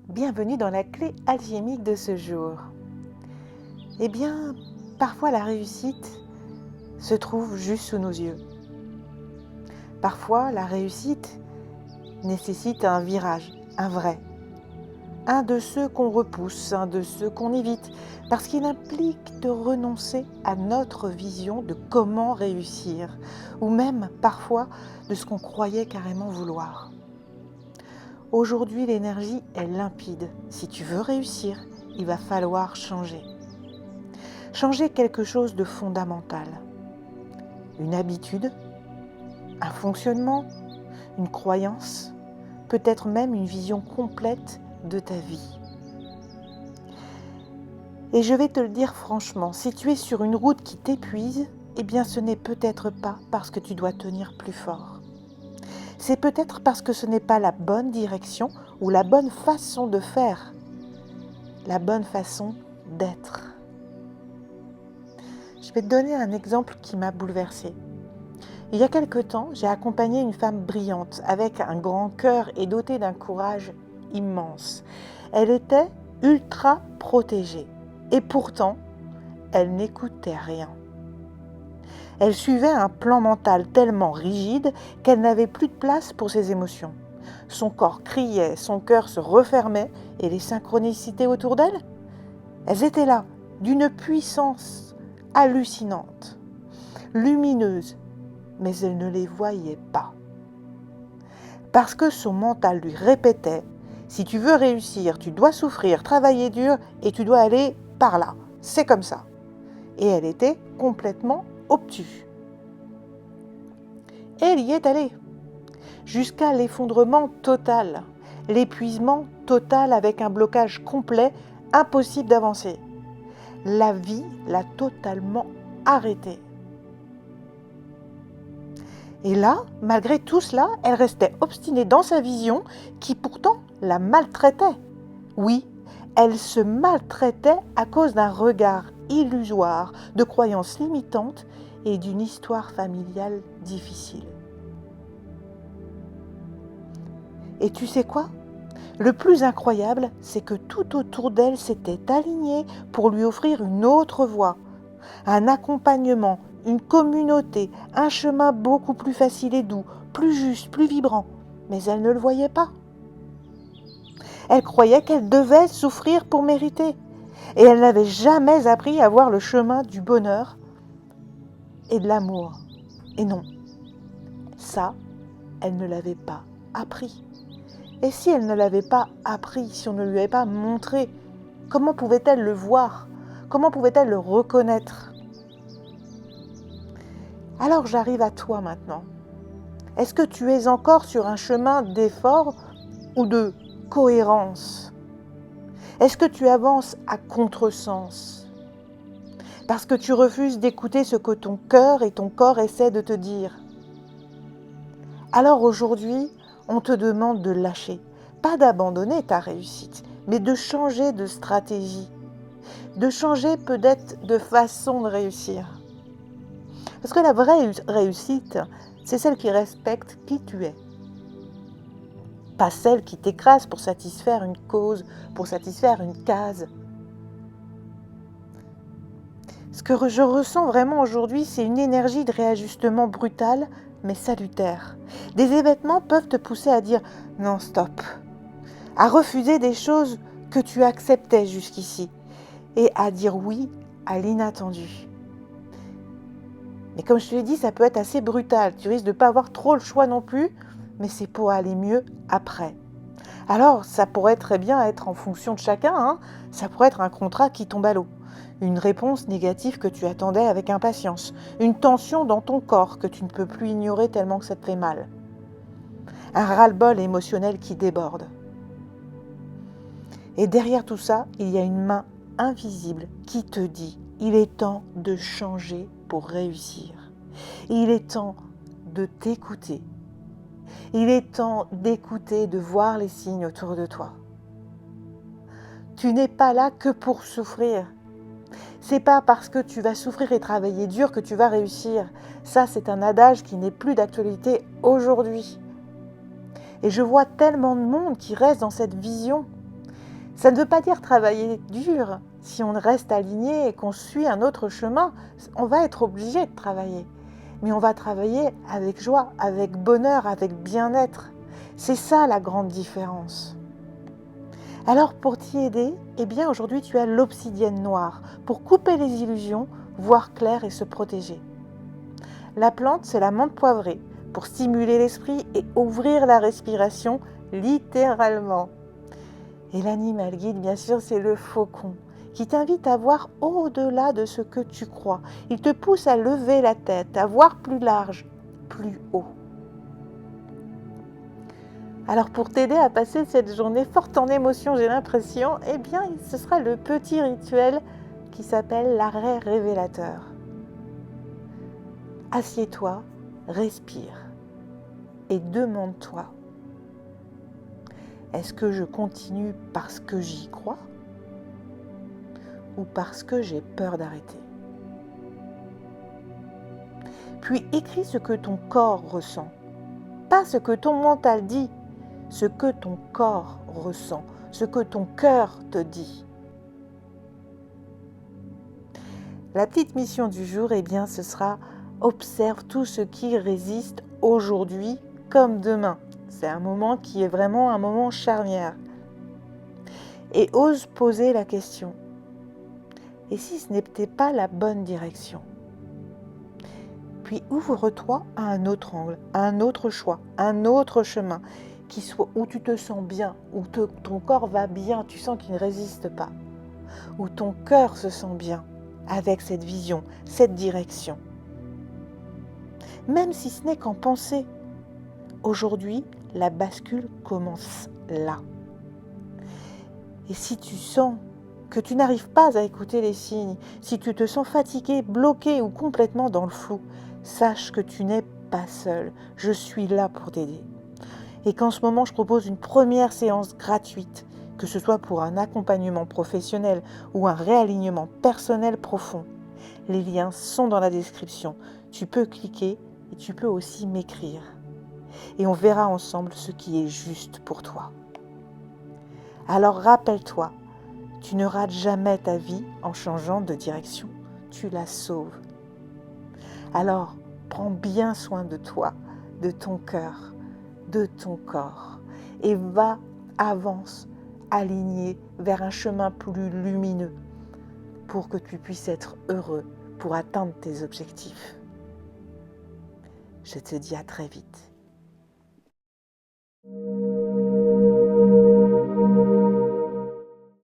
Bienvenue dans la clé alchimique de ce jour. Eh bien, parfois la réussite se trouve juste sous nos yeux. Parfois, la réussite nécessite un virage, un vrai. Un de ceux qu'on repousse, un de ceux qu'on évite, parce qu'il implique de renoncer à notre vision de comment réussir, ou même parfois de ce qu'on croyait carrément vouloir. Aujourd'hui, l'énergie est limpide. Si tu veux réussir, il va falloir changer. Changer quelque chose de fondamental. Une habitude, un fonctionnement, une croyance, peut-être même une vision complète de ta vie. Et je vais te le dire franchement, si tu es sur une route qui t'épuise, eh bien ce n'est peut-être pas parce que tu dois tenir plus fort. C'est peut-être parce que ce n'est pas la bonne direction ou la bonne façon de faire, la bonne façon d'être. Je vais te donner un exemple qui m'a bouleversée. Il y a quelque temps, j'ai accompagné une femme brillante, avec un grand cœur et dotée d'un courage immense. Elle était ultra protégée et pourtant, elle n'écoutait rien. Elle suivait un plan mental tellement rigide qu'elle n'avait plus de place pour ses émotions. Son corps criait, son cœur se refermait et les synchronicités autour d'elle, elles étaient là, d'une puissance hallucinante, lumineuse, mais elle ne les voyait pas. Parce que son mental lui répétait « Si tu veux réussir, tu dois souffrir, travailler dur et tu dois aller par là. C'est comme ça. » Et elle était complètement obtuse. Et elle y est allée, jusqu'à l'effondrement total, l'épuisement total avec un blocage complet, impossible d'avancer. La vie l'a totalement arrêtée. Et là, malgré tout cela, elle restait obstinée dans sa vision qui pourtant la maltraitait. Oui, elle se maltraitait à cause d'un regard illusoire, de croyances limitantes et d'une histoire familiale difficile. Et tu sais quoi ? Le plus incroyable, c'est que tout autour d'elle s'était aligné pour lui offrir une autre voie, un accompagnement, une communauté, un chemin beaucoup plus facile et doux, plus juste, plus vibrant. Mais elle ne le voyait pas. Elle croyait qu'elle devait souffrir pour mériter. Et elle n'avait jamais appris à voir le chemin du bonheur et de l'amour. Et non, ça, elle ne l'avait pas appris. Et si elle ne l'avait pas appris, si on ne lui avait pas montré, comment pouvait-elle le voir ? Comment pouvait-elle le reconnaître ? Alors j'arrive à toi maintenant. Est-ce que tu es encore sur un chemin d'effort ou de cohérence ? Est-ce que tu avances à contresens ? Parce que tu refuses d'écouter ce que ton cœur et ton corps essaient de te dire. Alors aujourd'hui, on te demande de lâcher, pas d'abandonner ta réussite, mais de changer de stratégie, de changer peut-être de façon de réussir. Parce que la vraie réussite, c'est celle qui respecte qui tu es. Pas celle qui t'écrase pour satisfaire une cause, pour satisfaire une case. Ce que je ressens vraiment aujourd'hui, c'est une énergie de réajustement brutale, mais salutaire. Des événements peuvent te pousser à dire « non, stop », à refuser des choses que tu acceptais jusqu'ici et à dire oui à l'inattendu. Mais comme je te l'ai dit, ça peut être assez brutal. Tu risques de ne pas avoir trop le choix non plus, mais c'est pour aller mieux après. Alors, ça pourrait très bien être en fonction de chacun, hein. Ça pourrait être un contrat qui tombe à l'eau, une réponse négative que tu attendais avec impatience, une tension dans ton corps que tu ne peux plus ignorer tellement que ça te fait mal, un ras-le-bol émotionnel qui déborde. Et derrière tout ça, il y a une main invisible qui te dit « il est temps de changer pour réussir. Il est temps de t'écouter. Il est temps d'écouter, de voir les signes autour de toi. Tu n'es pas là que pour souffrir. C'est pas parce que tu vas souffrir et travailler dur que tu vas réussir. Ça, c'est un adage qui n'est plus d'actualité aujourd'hui. Et je vois tellement de monde qui reste dans cette vision. Ça ne veut pas dire travailler dur. Si on reste aligné et qu'on suit un autre chemin, on va être obligé de travailler. Mais on va travailler avec joie, avec bonheur, avec bien-être. C'est ça la grande différence. Alors pour t'y aider, eh bien aujourd'hui tu as l'obsidienne noire pour couper les illusions, voir clair et se protéger. La plante, c'est la menthe poivrée pour stimuler l'esprit et ouvrir la respiration littéralement. Et l'animal guide, bien sûr, c'est le faucon qui t'invite à voir au-delà de ce que tu crois. Il te pousse à lever la tête, à voir plus large, plus haut. Alors pour t'aider à passer cette journée forte en émotions, j'ai l'impression, eh bien ce sera le petit rituel qui s'appelle l'arrêt révélateur. Assieds-toi, respire et demande-toi, est-ce que je continue parce que j'y crois ou parce que j'ai peur d'arrêter? Puis écris ce que ton corps ressent, pas ce que ton mental dit, ce que ton corps ressent, ce que ton cœur te dit. La petite mission du jour, eh bien, ce sera observe tout ce qui résiste aujourd'hui comme demain. C'est un moment qui est vraiment un moment charnière. Et ose poser la question. Et si ce n'était pas la bonne direction? Puis ouvre-toi à un autre angle, à un autre choix, un autre chemin, qui soit où tu te sens bien, où ton corps va bien, tu sens qu'il ne résiste pas, où ton cœur se sent bien avec cette vision, cette direction. Même si ce n'est qu'en pensée, aujourd'hui, la bascule commence là. Et si tu sens que tu n'arrives pas à écouter les signes, si tu te sens fatigué, bloqué ou complètement dans le flou, sache que tu n'es pas seul. Je suis là pour t'aider. Et qu'en ce moment, je propose une première séance gratuite, que ce soit pour un accompagnement professionnel ou un réalignement personnel profond. Les liens sont dans la description. Tu peux cliquer et tu peux aussi m'écrire. Et on verra ensemble ce qui est juste pour toi. Alors rappelle-toi, tu ne rates jamais ta vie en changeant de direction. Tu la sauves. Alors, prends bien soin de toi, de ton cœur, de ton corps. Et va, avance, aligné vers un chemin plus lumineux pour que tu puisses être heureux pour atteindre tes objectifs. Je te dis à très vite.